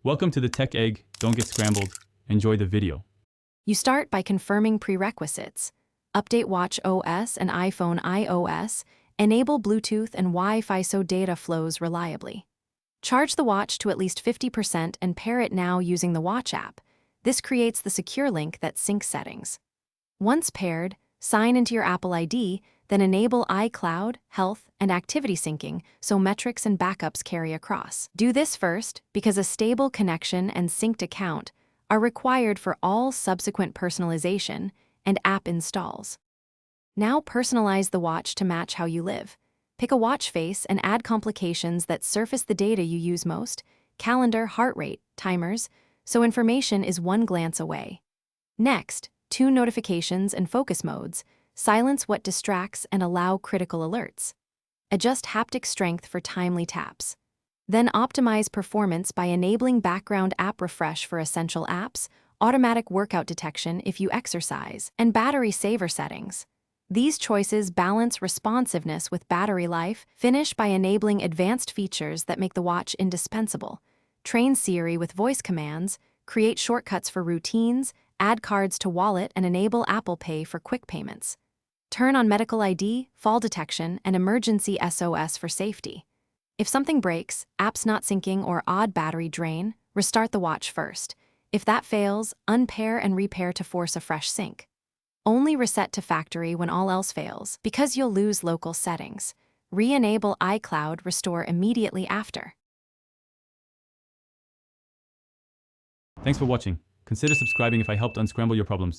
Welcome to the Tech Egg. Don't get scrambled. Enjoy the video. You start by confirming prerequisites. Update Watch OS and iPhone iOS. Enable Bluetooth and Wi-Fi so data flows reliably. Charge the watch to at least 50% and pair it now using the Watch app. This creates the secure link that syncs settings. Once paired, sign into your Apple ID, then enable iCloud, health, and activity syncing so metrics and backups carry across. Do this first because a stable connection and synced account are required for all subsequent personalization and app installs. Now personalize the watch to match how you live. Pick a watch face and add complications that surface the data you use most, calendar, heart rate, timers, so information is one glance away. Next, tune notifications and focus modes, silence what distracts and allow critical alerts. Adjust haptic strength for timely taps. Then optimize performance by enabling background app refresh for essential apps, automatic workout detection if you exercise, and battery saver settings. These choices balance responsiveness with battery life. Finish by enabling advanced features that make the watch indispensable. Train Siri with voice commands, create shortcuts for routines, add cards to wallet, and enable Apple Pay for quick payments. Turn on medical ID, fall detection, and emergency SOS for safety. If something breaks, apps not syncing, or odd battery drain, restart the watch first. If that fails, unpair and repair to force a fresh sync. Only reset to factory when all else fails, because you'll lose local settings. Re-enable iCloud, restore immediately after. Thanks for watching. Consider subscribing if I helped unscramble your problems.